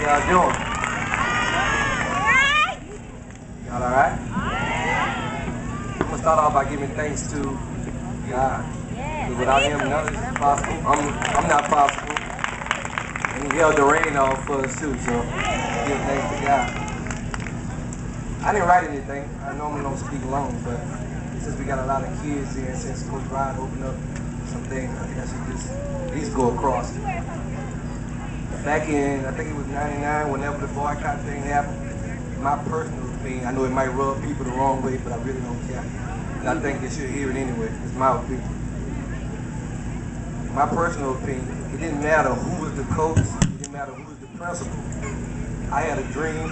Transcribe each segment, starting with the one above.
y'all doing? Y'all alright? I'm going to start off by giving thanks to God. Because without Him, none of this is possible. I'm not possible. And He held the rain off for us too, so give thanks to God. I didn't write anything. I normally don't speak long, but since we got a lot of kids here, and since Coach Ryan opened up some things, I think I should just at least go across. Back in, I think it was 99, whenever the boycott thing happened, my personal opinion, I know it might rub people the wrong way, but I really don't care. And I think they should hear it anyway. It's my opinion. My personal opinion, it didn't matter who was the coach, it didn't matter who was the principal. I had a dream.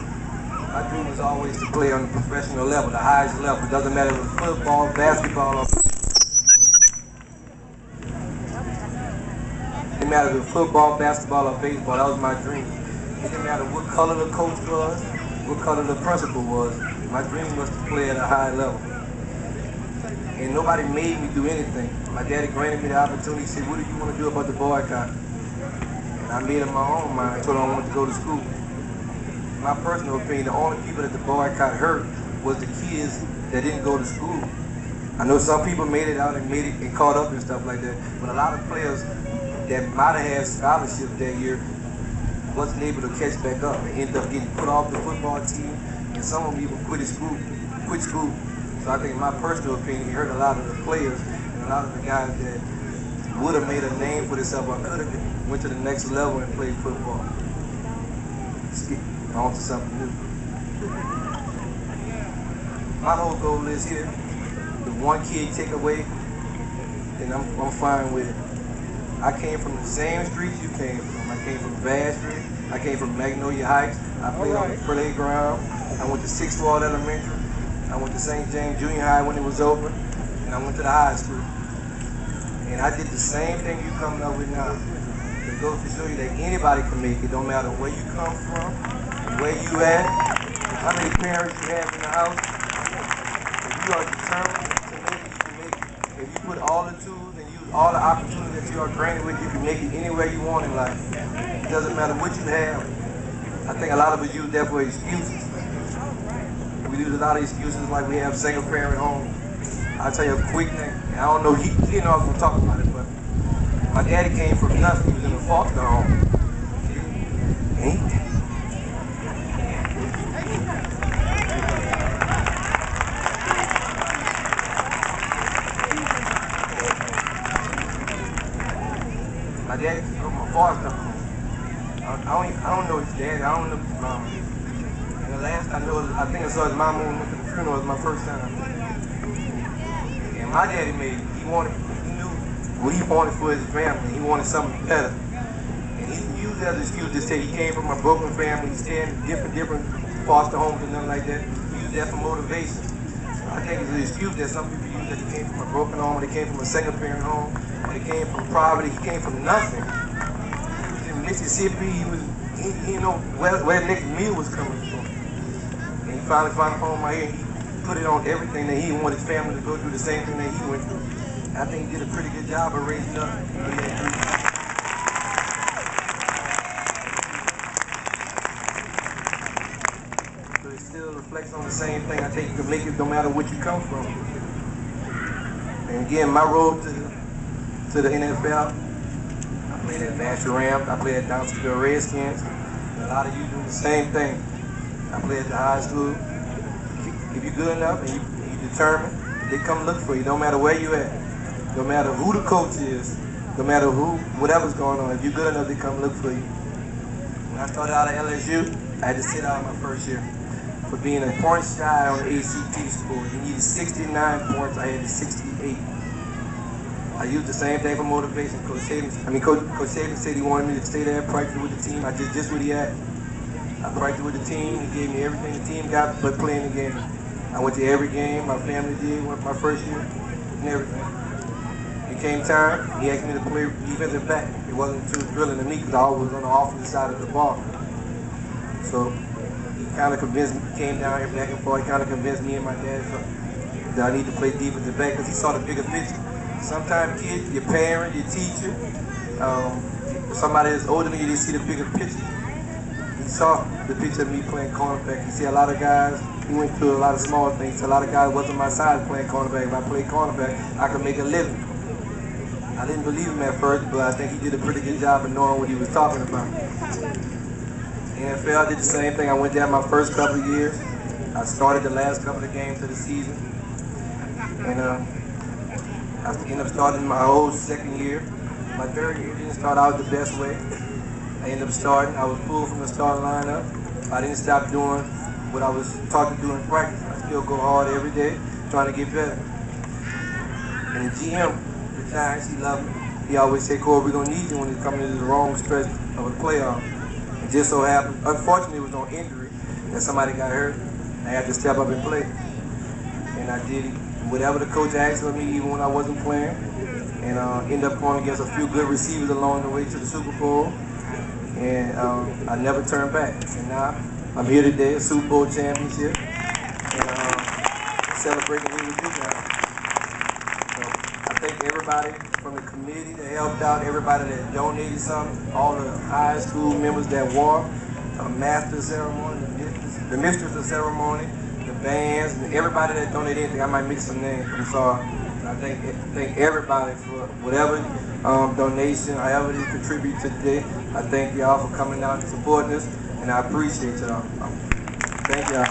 My dream was always to play on the professional level, the highest level. It doesn't matter if it was football, basketball, or it didn't matter if it was football, basketball, or baseball. That was my dream. It didn't matter what color the coach was, what color the principal was. My dream was to play at a high level. And nobody made me do anything. My daddy granted me the opportunity. He said, what do you want to do about the boycott? And I made up my own mind. I told him I wanted to go to school. My personal opinion, the only people that the boycott hurt was the kids that didn't go to school. I know some people made it out and caught up and stuff like that, but a lot of players that might have had scholarships that year wasn't able to catch back up and ended up getting put off the football team, and some of them even quit school. So I think in my personal opinion, it hurt a lot of the players and a lot of the guys that would have made a name for themselves or could have went to the next level and played football. On to something new. My whole goal is here. If one kid take away, then I'm fine with it. I came from the same streets you came from. I came from Bass Street. I came from Magnolia Heights. I played on the playground. I went to 6th Ward Elementary. I went to St. James Junior High when it was open. And I went to the high school. And I did the same thing you coming up with now. It goes to show you that anybody can make it. Don't matter where you come from, where you at, how many parents you have in the house. If you are determined to make it, you can make it. If you put all the tools and use all the opportunities that you are granted with, you can make it anywhere you want in life. It doesn't matter what you have. I think a lot of us use that for excuses. We use a lot of excuses like we have single parent homes. I'll tell you a quick thing. I don't know, he didn't know I was going to talk about it, but my daddy came from nothing. He was in a foster home. My daddy came from a foster home. I don't know his dad. I don't know his mom. And the last I know, I think I saw his mom when we went to the funeral. It was my first time. And my daddy made it. He knew what he wanted for his family. He wanted something better. And he used that as an excuse to say he came from a broken family. He stayed in different foster homes and nothing like that. He used that for motivation. I think it's an excuse that some people use that he came from a broken home, or they came from a single parent home, or they came from poverty. He came from nothing. He was in Mississippi. He didn't know where the next meal was coming from. And he finally found a home out here. He put it on everything that he wanted his family to go through the same thing that he went through. I think he did a pretty good job of raising up. So it still reflects on the same thing. I think you can make it no matter what you come from. And again, my road to the NFL, I played at National Rams, I played at Downsville Redskins. And a lot of you do the same thing. I played at the high school. If you're good enough and you're determined, they come look for you, no matter where you at. No matter who the coach is, no matter whatever's going on, if you're good enough, they come look for you. When I started out at LSU, I had to sit out my first year for being a point shy on the ACT score. You needed 69 points, I had 68. I used the same thing for motivation. Coach Saban said he wanted me to stay there and practice with the team. I did just what he had. I practiced with the team. He gave me everything the team got but playing the game. I went to every game. My family did my first year and everything. It came time, he asked me to play defensive back. It wasn't too thrilling to me because I always was on the offensive side of the ball. So he kind of convinced me, came down here back and forth, he kind of convinced me and my dad that I need to play defensive back because he saw the bigger picture. Sometimes kids, your parent, your teacher, somebody that's older than you, they see the bigger picture. He saw the picture of me playing cornerback. You see a lot of guys, he went through a lot of small things. A lot of guys wasn't my size playing cornerback. If I played cornerback, I could make a living. I didn't believe him at first, but I think he did a pretty good job of knowing what he was talking about. NFL did the same thing. I went there my first couple of years. I started the last couple of games of the season. And I ended up starting my whole second year. My third year didn't start out the best way. I ended up starting. I was pulled from the starting lineup. I didn't stop doing what I was taught to do in practice. I still go hard every day, trying to get better. And the GM, the Giants, he loved me. He always said, Corey, we're going to need you when it's coming into the wrong stretch of a playoff. It just so happened, unfortunately, it was on injury that somebody got hurt. I had to step up and play. And I did it. Whatever the coach asked of me, even when I wasn't playing. And ended up going against a few good receivers along the way to the Super Bowl. And I never turned back. And now I'm here today, a Super Bowl championship. And celebrating here with you guys. So I thank everybody from the committee that helped out, everybody that donated something, all the high school members that wore a master ceremony, the mistress of ceremony, the bands, and everybody that donated anything. I might mix some names, I'm sorry. And I thank everybody for whatever donation, however they contribute to today. I thank y'all for coming out and supporting us, and I appreciate y'all. Thank y'all.